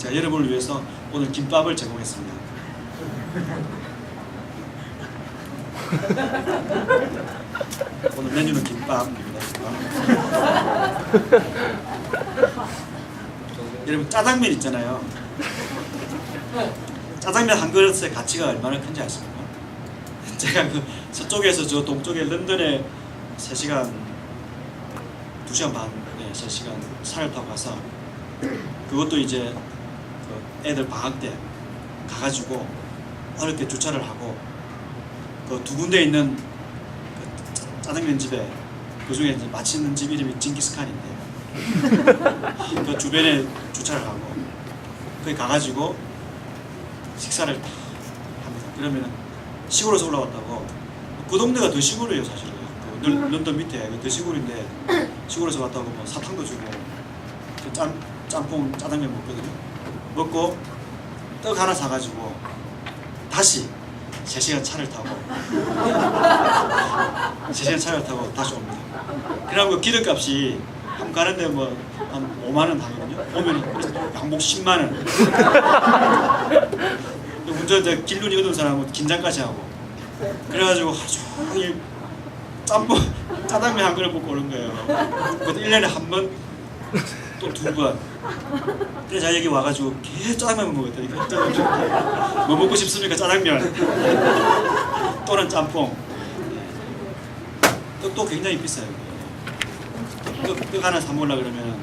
제가 여러분을 위해서 오늘 김밥을 제공했습니다. 오늘 메뉴는 김밥입니다. 여러분 짜장면 있잖아요. 짜장면 한 그릇의 가치가 얼마나 큰지 아십니까? 제가 그 서쪽에서 저 동쪽에 런던에 3시간 2시간 반, 3시간 차를 타고 가서 그것도 이제 그 애들 방학 때 가가지고 어렵게 주차를 하고 그 두 군데 있는 그 짜장면 집에 그 중에 이제 맛있는 집 이름이 징기스칸인데 그 주변에 주차를 하고 거기 가가지고 식사를 다 합니다. 그러면 시골에서 올라왔다고 그 동네가 더 시골이에요 사실은. 그 런던 밑에 더 시골인데 시골에서 왔다고 뭐 사탕도 주고 그 짬뽕 짜장면 먹거든요. 먹고 떡 하나 사가지고 다시 3시간 차를 타고 3시간 차를 타고 다시 옵니다. 그러고 기름값이 한 가는데 뭐 한 5만원 하거든요. 오면 양복 10만원. 운전 길눈이 얻은 사람은 긴장까지 하고 그래가지고 하루 종일 짬뽕 짜장면 한 그릇 먹고 오는 거예요. 그것도 1년에 한 번 또 2번. 그래서 여기 와가지고 계속 짜장면 먹었다니까. 뭐 먹고 싶습니까? 짜장면 또는 짬뽕. 떡도 굉장히 비싸요. 떡 하나 사 먹으려고 그러면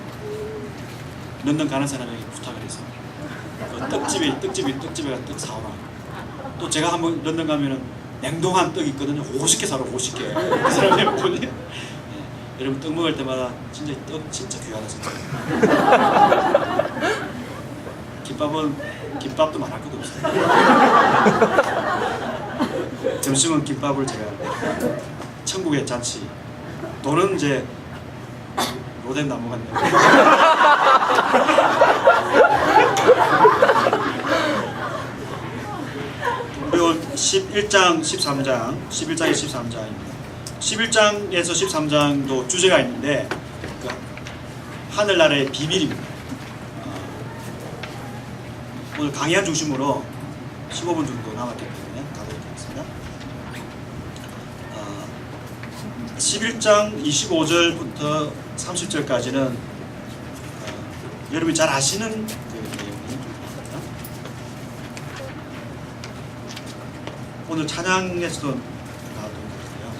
런던 가는 사람에게 부탁을 해서 그 떡집에 가서 떡 사오라. 또 제가 한번 런던 가면은 냉동한 떡이 있거든요. 50개 사러 50개. 그 사람이 분이 여러분 떡 먹을 때마다 진짜 떡 진짜 귀하다 진짜. 김밥도 말할 것도 없어요. 점심은 김밥을 제가 천국의 잔치 또는 이제 로덴 나무 같네요. 11장, 13장, 11장에 13장입니다. 11장에서 13장도 주제가 있는데 그 하늘나라의 비밀입니다. 오늘 강의한 중심으로 15분 정도 남았기 때문에 가도록 하겠습니다. 11장 25절부터 30절까지는 여러분이 잘 아시는 그 내용입니다. 오늘 찬양에서도 나왔던 것이고요.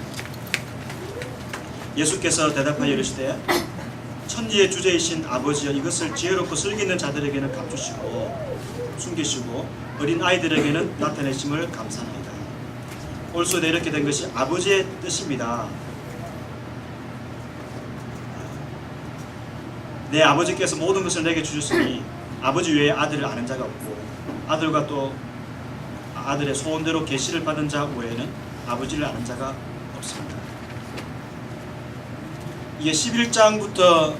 예수께서 대답하여 이르시되 천지의 주제이신 아버지여 이것을 지혜롭고 슬기있는 자들에게는 감추시고 숨기시고 어린 아이들에게는 나타내심을 감사합니다. 올소에 이렇게 된 것이 아버지의 뜻입니다. 내 아버지께서 모든 것을 내게 주셨으니 아버지 외에 아들을 아는 자가 없고 아들과 또 아들의 소원대로 계시를 받은 자 외에는 아버지를 아는 자가 없습니다. 이게 11장부터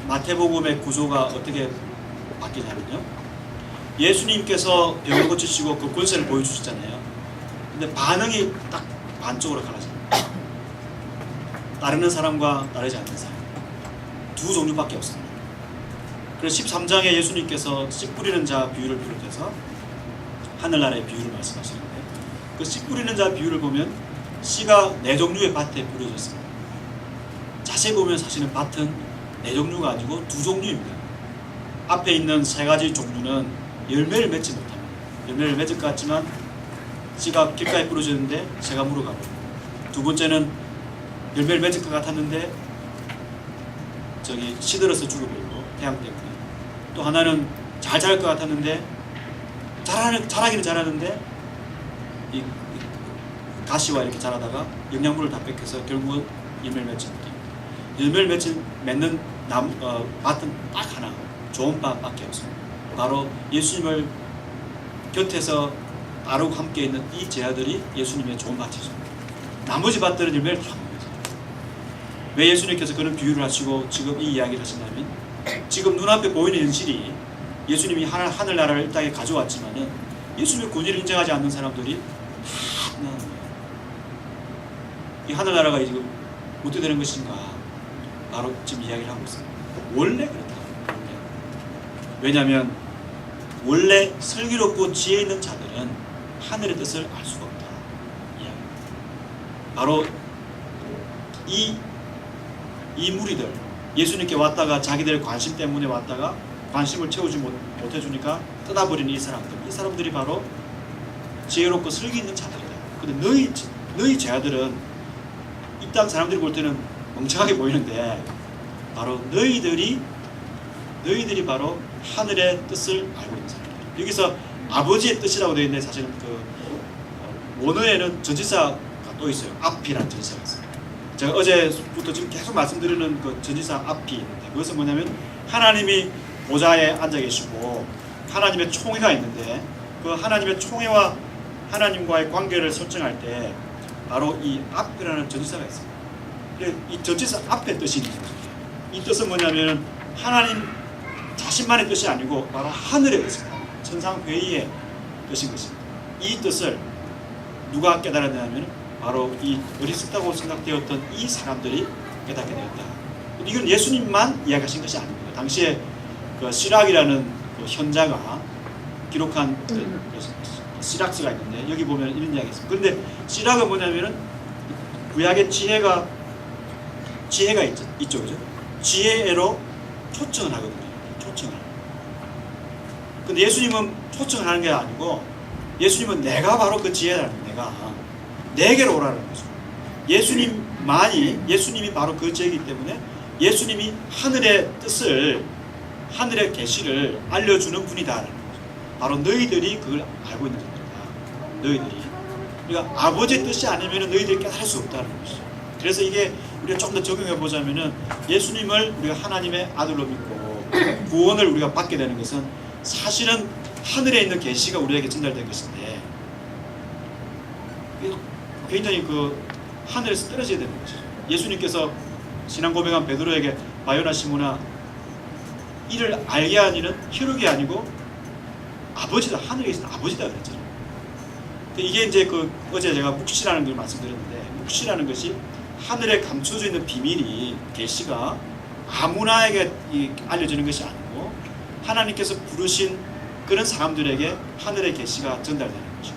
마태복음의 구조가 어떻게 바뀌냐면요. 예수님께서 병을 고치시고 그 권세를 보여주셨잖아요. 근데 반응이 딱 반쪽으로 갈라집니다. 따르는 사람과 따르지 않는 사람. 두 종류밖에 없습니다. 그래서 13장에 예수님께서 씨 뿌리는 자 비유를 비롯해서 하늘나라의 비유를 말씀하시는데 그 씨 뿌리는 자 비유를 보면 씨가 4종류의 밭에 뿌려졌습니다. 자세히 보면 사실은 밭은 4종류가 아니고 2종류입니다. 앞에 있는 3가지 종류는 열매를 맺지 못합니다. 열매를 맺을 것 같지만 씨가 길가에 뿌려졌는데 새가 물어가고, 두 번째는 열매를 맺을 것 같았는데 시들어서 죽어버리고 태양 때문에, 또 하나는 잘 자랄 것 같았는데 자라기는 잘하는데 이 가시와 이렇게 자라다가 영양분을 다 뺏겨서 결국은 열매를 맺지 못합니다. 열매를 맺는 밭은 딱 하나, 좋은 밭밖에 없습니다. 바로 예수님을 곁에서 따르고 함께 있는 이 제자들이 예수님의 좋은 밭이죠. 나머지 밭들은 열매를 다 먹는 거죠. 왜 예수님께서 그런 비유를 하시고 지금 이 이야기를 하신다면, 지금 눈앞에 보이는 현실이 예수님이 하늘나라를 이 땅에 가져왔지만은 예수님의 권위를 인정하지 않는 사람들이 다 나는 거예요. 이 하늘나라가 지금 어떻게 되는 것인가, 바로 지금 이야기를 하고 있습니다. 원래 그렇다. 왜냐하면 원래 슬기롭고 지혜 있는 자들은 하늘의 뜻을 알 수가 없다. 바로 이 무리들, 예수님께 왔다가 자기들의 관심 때문에 왔다가 관심을 채우지 못해주니까 떠나버린 이 사람들이 바로 지혜롭고 슬기 있는 자들이다. 근데 너희 제자들은 이 땅 사람들이 볼 때는 멍청하게 보이는데 바로 너희들이 바로 하늘의 뜻을 알고 있는 사람들. 여기서 아버지의 뜻이라고 되어 있는데 사실은 원어에는 전치사가 또 있어요. 앞이라는 전치사가 있어요. 제가 어제부터 지금 계속 말씀드리는 그 전치사 앞이 있는데 그것은 뭐냐면 하나님이 보좌에 앉아 계시고 하나님의 총회가 있는데 그 하나님의 총회와 하나님과의 관계를 설정할 때 바로 이 앞이라는 전치사가 있습니다. 이 전치사 앞에 뜻이 있는 거예요. 이 뜻은 뭐냐면 하나님 자신만의 뜻이 아니고 바로 하늘의 뜻입니다. 천상회의의 뜻인 것입니다. 이 뜻을 누가 깨달았냐면 바로 이 어리석다고 생각되었던 이 사람들이 깨닫게 되었다. 이건 예수님만 이야기하신 것이 아닙니다. 당시에 그 시락이라는 그 현자가 기록한 시락서가 있는데 여기 보면 이런 이야기가 있습니다. 그런데 시락은 뭐냐면은 구약의 지혜가 있죠, 그죠? 지혜로 초청을 하거든요. 초청을. 근데 예수님은 초청을 하는 게 아니고 예수님은 내가 바로 그 지혜라는 내가 내게로 오라는 거죠. 예수님이 바로 그 지혜이기 때문에 예수님이 하늘의 뜻을 하늘의 계시를 알려주는 분이다라는 거죠. 바로 너희들이 그걸 알고 있는 겁니다. 너희들이. 그러니까 아버지의 뜻이 아니면 너희들이 깨달을 수 없다는 것이죠. 그래서 이게 우리가 좀 더 적용해 보자면은 예수님을 우리가 하나님의 아들로 믿고 구원을 우리가 받게 되는 것은 사실은 하늘에 있는 계시가 우리에게 전달된 것인데 굉장히 그 하늘에서 떨어져야 되는 것이죠. 예수님께서 신앙 고백한 베드로에게 바요나 시몬아 이를 알게 한 이는 혈육이 아니고 아버지다. 하늘에 계신 아버지다 그랬잖아요. 이게 이제 그 어제 제가 묵시라는 걸 말씀드렸는데 묵시라는 것이 하늘에 감춰져 있는 비밀이 계시가 아무나에게 알려지는 것이 아니고 하나님께서 부르신 그런 사람들에게 하늘의 계시가 전달되는 거죠.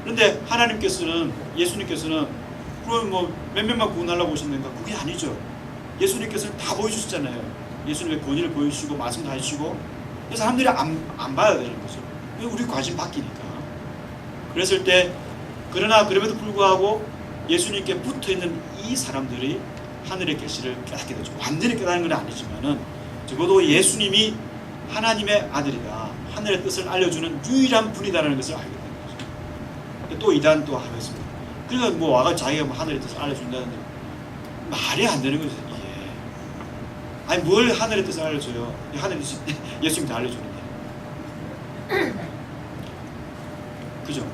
그런데 하나님께서는 예수님께서는 그럼 뭐 몇몇만 구원하려고 오셨는가? 그게 아니죠. 예수님께서는 다 보여주셨잖아요. 예수님의 권위를 보여주시고 말씀 다 해주시고 그래서 사람들이 안 봐야 되는 거죠. 왜 우리 관심 바뀌니까. 그랬을 때 그러나 그럼에도 불구하고 예수님께 붙어있는 이 사람들이 하늘의 계시를 깨닫게 되죠. 완전히 깨닫는 건 아니지만은 적어도 예수님이 하나님의 아들이다. 하늘의 뜻을 알려주는 유일한 분이다라는 것을 알게 되는 거죠. 또 이단 또 하겠습니다. 그러니까 뭐 와가 자기가 뭐 하늘의 뜻을 알려준다는데 말이 안 되는 거죠. 이게. 아니 뭘 하늘의 뜻을 알려줘요. 하늘의 뜻이 예수님이 다 알려주는데. 그죠?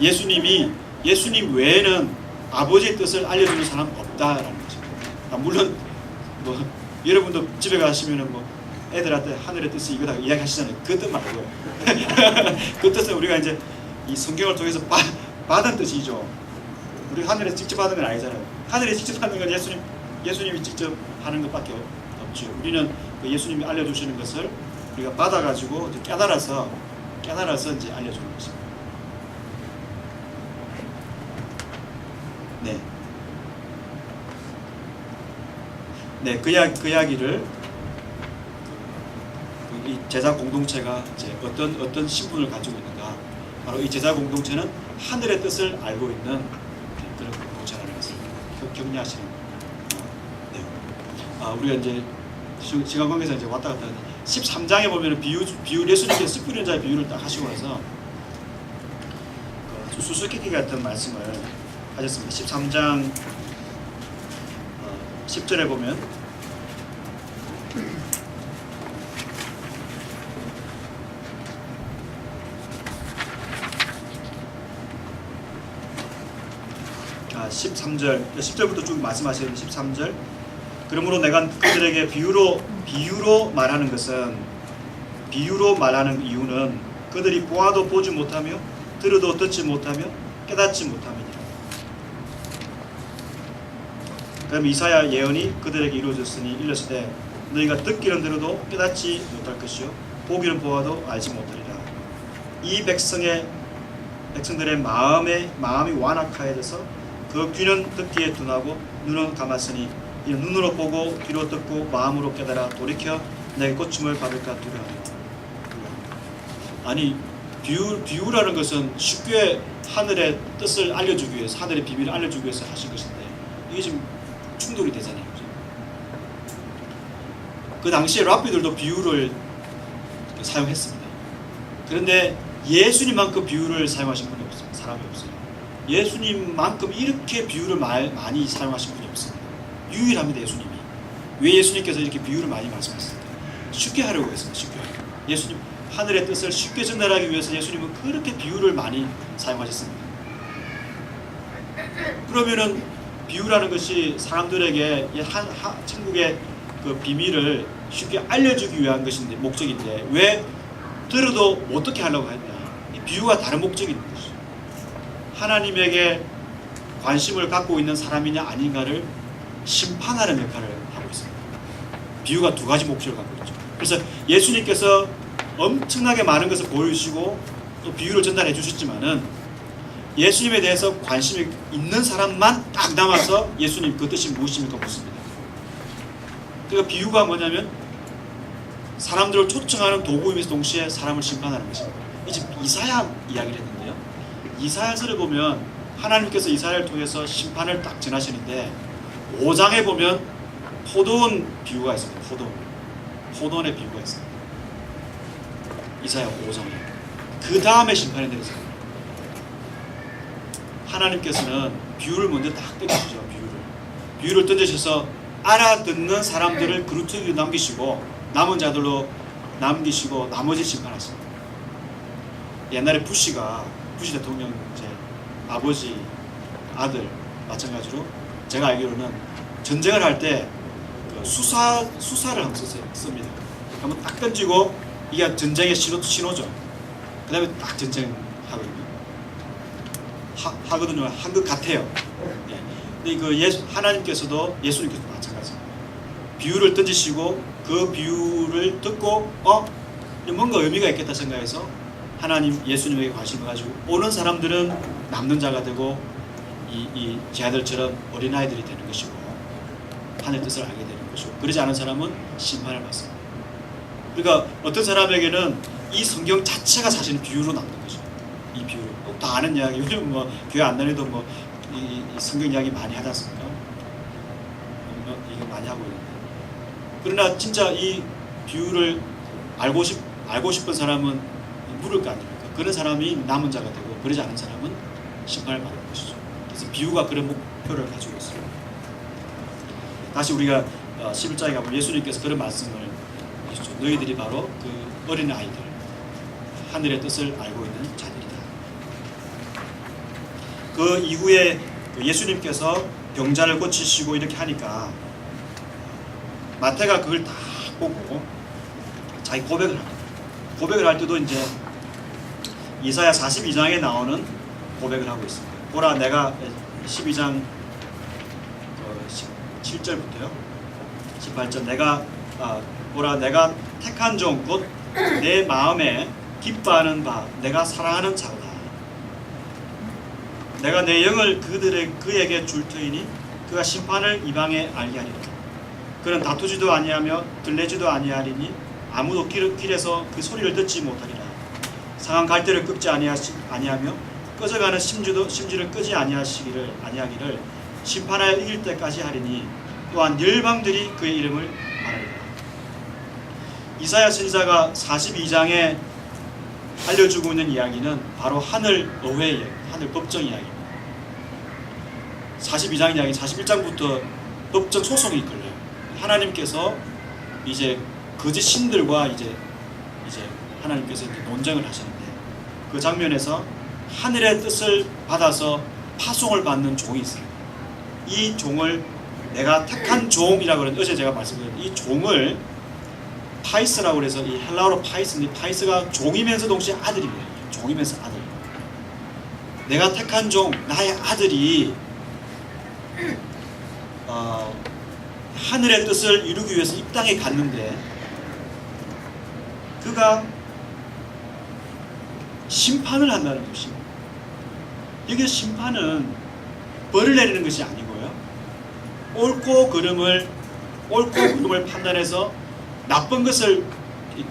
예수님 외에는 아버지의 뜻을 알려주는 사람은 없다라는 거죠. 물론 뭐 여러분도 집에 가시면은 뭐 애들한테 하늘의 뜻이 이거다 이야기하시잖아요. 그 뜻 말고요. 그 뜻은 우리가 이제 이 성경을 통해서 받은 뜻이죠. 우리 하늘에서 직접 받은 건 아니잖아요. 하늘에 직접 받는 건 예수님이 직접 하는 것밖에 없죠. 우리는 그 예수님이 알려주시는 것을 우리가 받아가지고 깨달아서 이제 알려주는 것입니다. 네, 그 이야기를 이 제자 공동체가 이제 어떤 신분을 가지고 있는가? 바로 이 제자 공동체는 하늘의 뜻을 알고 있는 그런 공동체라는 것을 격려하시는 내용. 우리가 이제 시간 관계상 이제 왔다 갔다 하는데 13장에 보면 비유 예수님께서 씨 뿌리는 자의 비유를 딱 하시고 나서 수수께끼 같은 말씀을 하셨습니다. 13장 10절에 보면 아, 10절부터 쭉 말씀하시는 13절. 그러므로 내가 그들에게 비유로 말하는 것은 비유로 말하는 이유는 그들이 보아도 보지 못하며 들어도 듣지 못하며 깨닫지 못함이니라. 그럼 이사야 예언이 그들에게 이루어졌으니 일렀으되 너희가 듣기는 들어도 깨닫지 못할 것이요 보기는 보아도 알지 못하리라. 이 백성들의 마음이 완악하여져서 그 귀는 듣기에 둔하고 눈은 감았으니 이는 눈으로 보고 귀로 듣고 마음으로 깨달아 돌이켜 내게 고침을 받을까 두려워하리라. 아니 비유라는 것은 쉽게 하늘의 뜻을 알려주기 위해서, 하늘의 비밀을 알려주기 위해서 하신 것인데 이게 지금 충돌이 되잖아요. 그죠? 그 당시에 랍비들도 비유를 사용했습니다. 그런데 예수님만큼 비유를 사용하신 분이 없습니다. 사람이 없어요. 예수님만큼 이렇게 비유를 많이 사용하신 분이 없습니다. 유일합니다. 예수님이. 왜 예수님께서 이렇게 비유를 많이 말씀하셨을까? 쉽게 하려고 했습니다. 쉽게 하려고. 예수님 하늘의 뜻을 쉽게 전달하기 위해서 예수님은 그렇게 비유를 많이 사용하셨습니다. 그러면은 비유라는 것이 사람들에게 천국의 그 비밀을 쉽게 알려주기 위한 것인데, 목적인데 왜 들어도 어떻게 하려고 했냐? 이 비유가 다른 목적이 있는 것이죠. 하나님에게 관심을 갖고 있는 사람이냐 아닌가를 심판하는 역할을 하고 있습니다. 비유가 두 가지 목적을 갖고 있죠. 그래서 예수님께서 엄청나게 많은 것을 보여주시고 또 비유를 전달해 주셨지만은 예수님에 대해서 관심이 있는 사람만 딱 남아서 예수님 그 뜻이 무엇입니까? 묻습니다. 그러니까 비유가 뭐냐면 사람들을 초청하는 도구이면서 동시에 사람을 심판하는 것입니다. 이제 이사야 이야기를 했는데요. 이사야서를 보면 하나님께서 이사야를 통해서 심판을 딱 전하시는데 5장에 보면 포도원 비유가 있습니다. 포도원의 비유가 있습니다. 이사야 5장에. 그 다음에 심판이 내려집니다. 하나님께서는 비유를 먼저 딱 던지시죠. 비유를 던지셔서 알아듣는 사람들을 그루트기로 남기시고 남은 자들로 남기시고 나머지 심판하십니다. 옛날에 부시 대통령 이제 아버지 아들 마찬가지로 제가 알기로는 전쟁을 할 때 수사를 항상 씁니다. 한번 딱 던지고 이게 전쟁의 신호죠. 그 다음에 딱 전쟁하거든요. 하거든요. 한 것 같아요. 예. 근데 그 하나님께서도 예수님께서도 마찬가지입니다. 비유를 던지시고 그 비유를 듣고 뭔가 의미가 있겠다 생각해서 하나님 예수님에게 관심을 가지고 오는 사람들은 남는 자가 되고 제 아들처럼 어린아이들이 되는 것이고 하나님의 뜻을 알게 되는 것이고, 그러지 않은 사람은 심판을 받습니다. 그러니까 어떤 사람에게는 이 성경 자체가 사실은 비유로 남는 거죠. 이 비유로 꼭 다 아는 이야기. 요즘 뭐 교회 안 다니도 이 성경 이야기 많이 하지 않습니까? 이거 많이 하고 있는데, 그러나 진짜 이 비유를 알고 싶은 사람은 물을 거 아닙니까? 그런 사람이 남은 자가 되고 그러지 않은 사람은 심판을 받는 것이죠. 그래서 비유가 그런 목표를 가지고 있습니다. 다시 우리가 11장에 가보면 예수님께서 그런 말씀을 하시죠. 너희들이 바로 그 어린 아이들, 하늘의 뜻을 알고 있는 자들이다. 그 이후에 예수님께서 병자를 고치시고 이렇게 하니까 마태가 그걸 다 보고 자기 고백을 합니다. 고백을 할 때도 이제 이사야 42장에 나오는 고백을 하고 있습니다. 보라, 내가 12장 7절부터요 18절, 보라, 내가 택한 종 곧 내 마음에 기뻐하는 바 내가 사랑하는 자로다. 내가 내 영을 그에게 줄 터이니 그가 심판을 이방에 알게 하리라. 그는 다투지도 아니하며 들레지도 아니하리니 아무도 길에서 그 소리를 듣지 못하리라. 상한 갈대를 끄지 아니하며 꺼져가는 심지를 끄지 아니하기를 심판하여 이길 때까지 하리니 또한 열방들이 그의 이름을 말하리라. 이사야 선지자가 42장에 알려주고 있는 이야기는 바로 하늘 의회 이야기, 하늘 법정 이야기입니다. 42장 이야기, 41장부터 법정 소송이 이끌려요. 하나님께서 이제 거짓 신들과 이제 하나님께서 이제 논쟁을 하시는데, 그 장면에서 하늘의 뜻을 받아서 파송을 받는 종이 있어요. 이 종을 내가 택한 종이라고 그랬는데, 어제 제가 말씀드린 이 종을 파이스라고 해서, 이 헬라어로 파이스인데 파이스가 종이면서 동시에 아들입니다. 종이면서 아들. 내가 택한 종, 나의 아들이 하늘의 뜻을 이루기 위해서 이 땅에 갔는데 그가 심판을 한다는 것입니다. 여기 심판은 벌을 내리는 것이 아니고요, 옳고 그름을 판단해서 나쁜 것을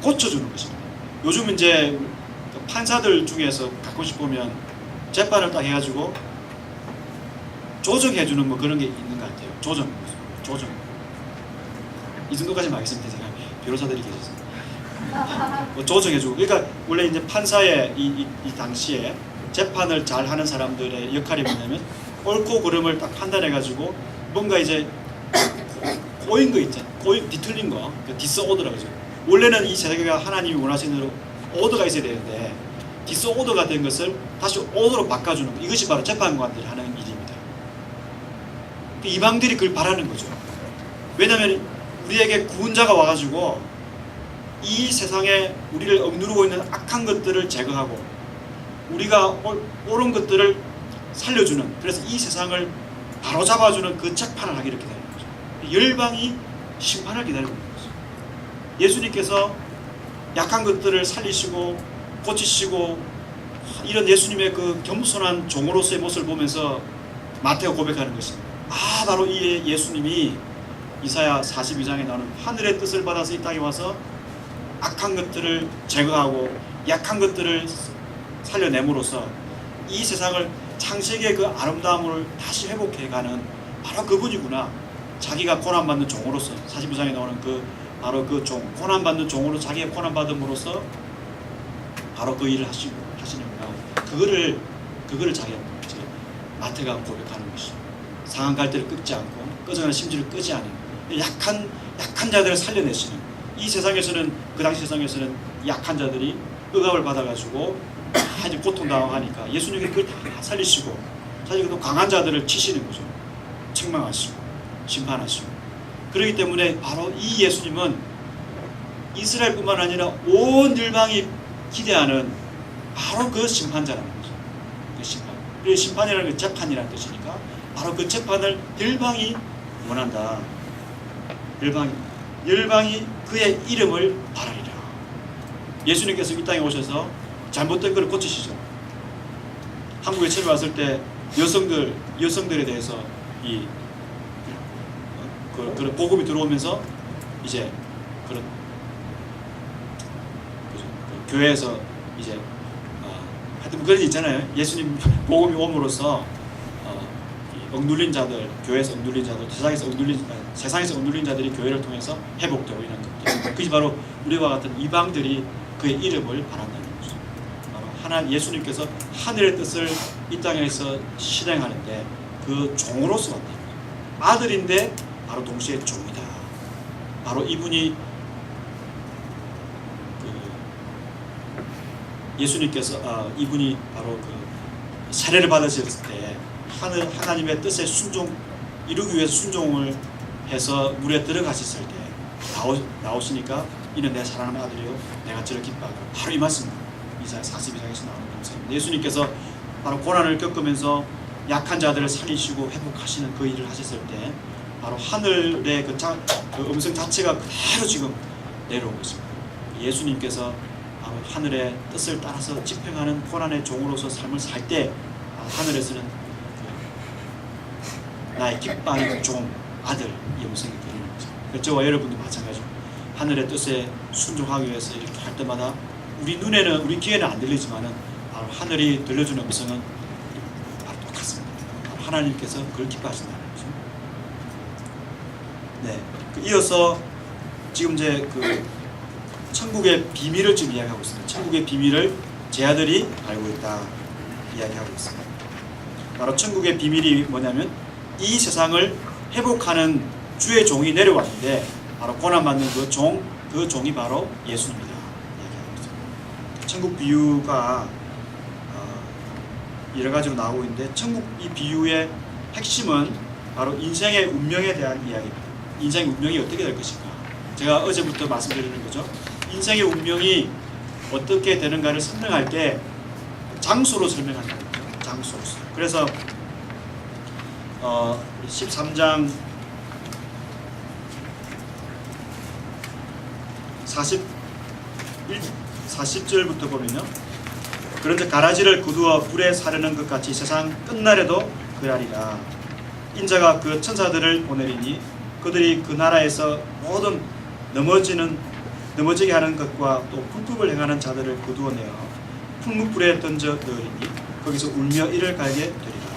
고쳐주는 것입니다. 요즘 이제 판사들 중에서 가끔씩 보면 재판을 딱 해가지고 조정해주는 뭐 그런 게 있는 것 같아요. 조정. 이 정도까지만 하겠습니다. 제가 변호사들이 계셔서 뭐 조정해주고, 그러니까 원래 이제 판사의 이 당시에 재판을 잘 하는 사람들의 역할이 뭐냐면 옳고 그름을 딱 판단해가지고 뭔가 이제 꼬인 거 있잖아요. 뒤틀린 거, 디스오더라고 하죠. 원래는 이 세계가 하나님이 원하시는 대로 오더가 있어야 되는데 디스오더가 된 것을 다시 오더로 바꿔주는 거, 이것이 바로 재판관들이 하는 일입니다. 이방들이 그걸 바라는 거죠. 왜냐하면 우리에게 구원자가 와가지고 이 세상에 우리를 억누르고 있는 악한 것들을 제거하고 우리가 옳은 것들을 살려주는, 그래서 이 세상을 바로잡아주는 그 재판을 하기를 기다리는 거죠. 열방이 심판을 기다리고 있는 거죠. 예수님께서 약한 것들을 살리시고 고치시고 이런 예수님의 그 겸손한 종으로서의 모습을 보면서 마태가 고백하는 것입니다. 바로 이 예수님이 이사야 42장에 나오는 하늘의 뜻을 받아서 이 땅에 와서 악한 것들을 제거하고 약한 것들을 살려냄으로써 이 세상을 창세기의 그 아름다움을 다시 회복해가는 바로 그분이구나. 자기가 고난받는 종으로서 42장에 나오는 바로 그 종, 고난받는 종으로 자기가 고난받음으로써 바로 그 일을 하시는구나. 그거를 자기가 마태가 고백하는 것이죠. 상한 갈대를 꺾지 않고 꺼져가는 심지를 끄지 않는 약한 자들을 살려내시는, 이 세상에서는, 그 당시 세상에서는 약한 자들이 억압을 받아가지고 아주 고통당하니까 예수님이 그걸 다 살리시고 자기가 또 강한 자들을 치시는 거죠. 책망하시고 심판하시고. 그렇기 때문에 바로 이 예수님은 이스라엘뿐만 아니라 온 열방이 기대하는 바로 그 심판자라는 거죠. 그 심판. 그 심판이라는 게 재판이라는 뜻이니까 바로 그 재판을 열방이 원한다. 열방이 그의 이름을 바라리라. 예수님께서 이 땅에 오셔서 잘못된 것을 고치시죠. 한국에 처음 왔을 때 여성들에 대해서 그런 복음이 들어오면서 이제 그런 교회에서 이제 하여튼 그런 일 있잖아요. 예수님 복음이 옴으로써 억눌린 자들, 교회에서 억눌린 자들, 세상에서 억눌린 자들이 교회를 통해서 회복되고 이런 것들. 그것이 바로 우리와 같은 이방들이 그의 이름을 바란다는 거죠. 바로 예수님께서 하늘의 뜻을 이 땅에서 실행하는데 그 종으로서 왔다. 아들인데 바로 동시에 종이다. 바로 이분이 이분이 바로 세례를 받으셨을 때 하나님의 뜻에 이루기 위해서 순종을 해서 물에 들어가셨을 때 나오시니까 이는 내 사랑하는 아들이요 내가 저를 기뻐하고, 바로 이 말씀입니다. 이사야 42장에서 나오는 말씀입니다. 예수님께서 바로 고난을 겪으면서 약한 자들을 살리시고 회복하시는 그 일을 하셨을 때 바로 하늘의 그 음성 자체가 그대로 지금 내려오고 있습니다. 예수님께서 바로 하늘의 뜻을 따라서 집행하는 고난의 종으로서 삶을 살 때 하늘에서는 나의 기뻐하는 종, 아들, 이 음성이 들리는 거죠. 저와 여러분도 마찬가지로 하늘의 뜻에 순종하기 위해서 이렇게 할 때마다 우리 귀에는 안 들리지만은 바로 하늘이 들려주는 음성은 바로 똑같습니다. 바로 하나님께서 그걸 기뻐하신다는 거죠. 네, 이어서 지금 이제 천국의 비밀을 지금 이야기하고 있습니다. 천국의 비밀을 제 아들이 알고 있다 이야기하고 있습니다. 바로 천국의 비밀이 뭐냐면 이 세상을 회복하는 주의 종이 내려왔는데 바로 고난받는 그 종이 바로 예수입니다. 천국 비유가 여러 가지로 나오고 있는데 천국 이 비유의 핵심은 바로 인생의 운명에 대한 이야기입니다. 인생의 운명이 어떻게 될 것인가. 제가 어제부터 말씀드리는 거죠. 인생의 운명이 어떻게 되는가를 설명할 때 장소로 설명한다는 거죠. 장소로서. 그래서 13장 40 40절부터 보면요. 그런데 가라지를 거두어 불에 사르는 것 같이 세상 끝날에도 그러하리라. 인자가 그 천사들을 보내리니 그들이 그 나라에서 모든 넘어지게 하는 것과 또 불법을 행하는 자들을 거두어내어 풀무불에 던져 넣으리니 거기서 울며 이를 갈게 되리라.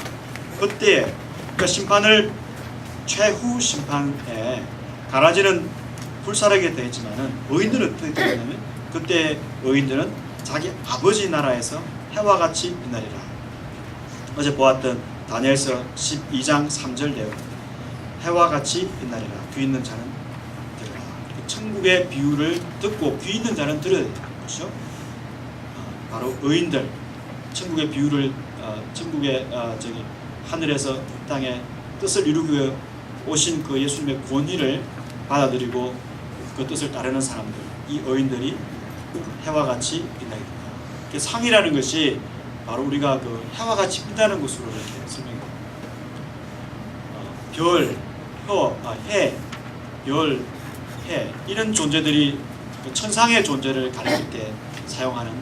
그때 그 심판을 최후 심판에 가라지는 불사르게 되지만은 의인들은 어떻게 되냐면 그때 의인들은 자기 아버지 나라에서 해와 같이 빛나리라. 어제 보았던 다니엘서 12장 3절 내용, 해와 같이 빛나리라. 귀 있는 자는 들으라. 천국의 비유를 듣고 귀 있는 자는 들어야 되는 것이죠. 바로 의인들, 천국의 비유를 천국의 하늘에서 땅에 뜻을 이루기 오신 그 예수님의 권위를 받아들이고 그 뜻을 따르는 사람들, 이 의인들이 해와 같이 빛나게 됩니다. 상이라는 것이 바로 우리가 그 해와 같이 빛나는 것으로 이렇게 설명합니다. 별, 해, 별, 해 이런 존재들이 그 천상의 존재를 가리킬 때 사용하는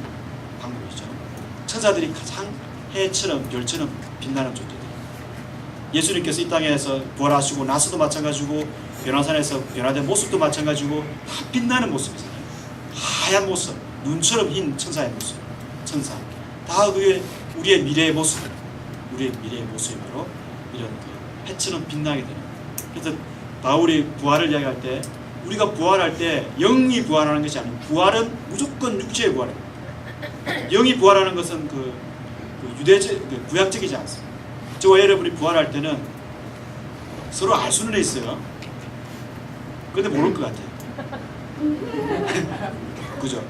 방법이죠. 천사들이 가장 해처럼 별처럼 빛나는 존재들. 예수님께서 이 땅에서 부활하시고 나서도 마찬가지고 변화산에서 변화된 모습도 마찬가지고 다 빛나는 모습이잖아요. 하얀 모습, 눈처럼 흰 천사의 모습, 천사. 다 그게 우리의 미래의 모습, 우리의 미래의 모습이 바로 이런 그 해처럼 빛나게 되는. 그래서 바울이 부활을 이야기할 때 우리가 부활할 때 영이 부활하는 것이 아니고 부활은 무조건 육체의 부활입니다. 영이 부활하는 것은 그 유대적, 구약적이지 않습니다. 저와 여러분이 부활할 때는 서로 알 수는 있어요. 근데 모를 것 같아요. 그죠?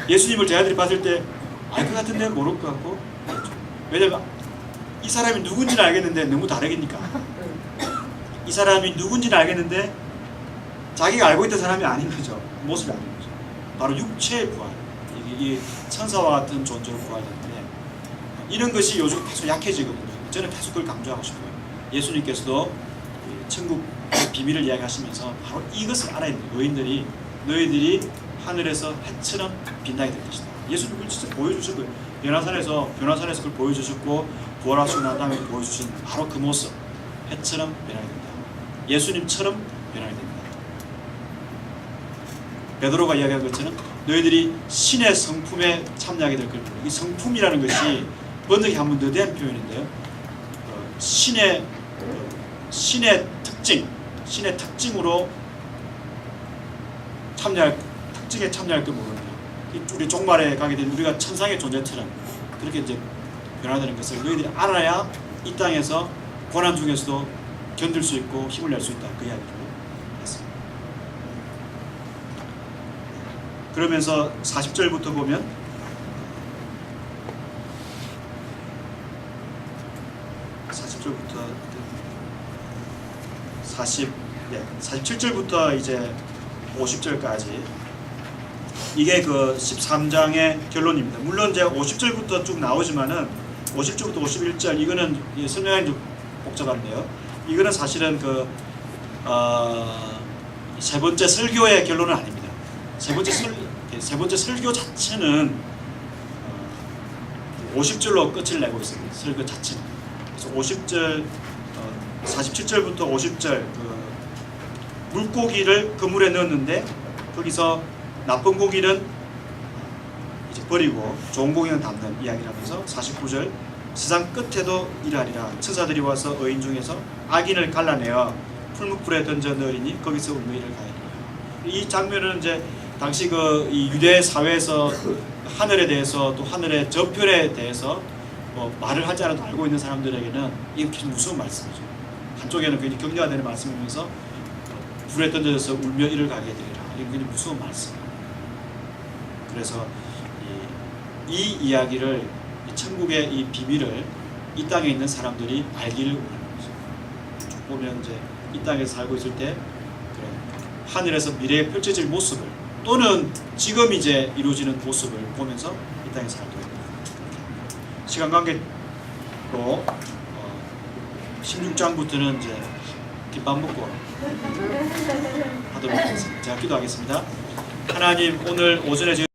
예수님을 제자들이 봤을 때 알 것 같은데 모를 것 같고, 왜냐면 이 사람이 누군지는 알겠는데 너무 다르니까. 이 사람이 누군지는 알겠는데 자기가 알고 있던 사람이 아닌 거죠. 모습이 아닌 거죠. 바로 육체의 부활. 이게 천사와 같은 존재로 부활되는데 이런 것이 요즘 계속 약해지거든요. 저는 계속 그걸 강조하고 싶어요. 예수님께서도 천국 비밀을 이야기하시면서 바로 이것을 알아야 돼요. 너희들이 하늘에서 해처럼 빛나게 될 것이다. 예수님을 진짜 보여주신 거예요. 변화산에서 그걸 보여주셨고 부활하시고 난 다음에 보여주신 바로 그 모습, 해처럼 변하게 된다. 예수님처럼 변하게 됩니다. 베드로가 이야기한 것처럼 너희들이 신의 성품에 참여하게 될 겁니다. 이 성품이라는 것이 번역이 한번 더 된 표현인데요. 신의 특징으로 특징에 참여할 걸 모릅니다. 우리 종말에 가게 되면 우리가 천상의 존재처럼 그렇게 이제 변화되는 것을 너희들이 알아야 이 땅에서 고난 중에서도 견딜 수 있고 힘을 낼 수 있다. 그 이야기를 했습니다. 그러면서 40절부터 보면 47절부터 이제 50절까지 이게 그 13장의 결론입니다. 물론 이제 50절부터 쭉 나오지만은 50절부터 51절 이거는 설명하기 좀 복잡한데요. 이거는 사실은 그 세 번째 설교의 결론은 아닙니다. 세 번째 설교 자체는 50절로 끝을 내고 있습니다. 설교 자체는. 그래서 50절 47절부터 50절 물고기를 그물에 넣었는데 거기서 나쁜 고기는 이제 버리고 좋은 고기는 담는 이야기를 하면서 49절 세상 끝에도 이러하리라. 천사들이 와서 의인 중에서 악인을 갈라내어 풀무불에 던져 넣으리니 거기서 울며 이를 가리라. 이 장면은 이제 당시 이 유대 사회에서 하늘에 대해서 또 하늘의 저편에 대해서 뭐 말을 하지 않아도 알고 있는 사람들에게는 이게 굉장히 무서운 말씀이죠. 한쪽에는 굉장히 격려가 되는 말씀이면서 불에 던져져서 울며 이를 가게 되리라. 이게 굉장히 무서운 말씀이에요. 그래서 이 이야기를 천국의 이 비밀을 이 땅에 있는 사람들이 알기를 원하는 거죠. 쭉 보면 이제 이 땅에서 살고 있을 때 그래, 하늘에서 미래에 펼쳐질 모습을 또는 지금 이제 이루어지는 모습을 보면서 이 땅에서 살고 있는 시간 관계로 16장부터는 이제 김밥 먹고 하도록 하겠습니다. 제가 기도하겠습니다. 하나님 오늘 오전에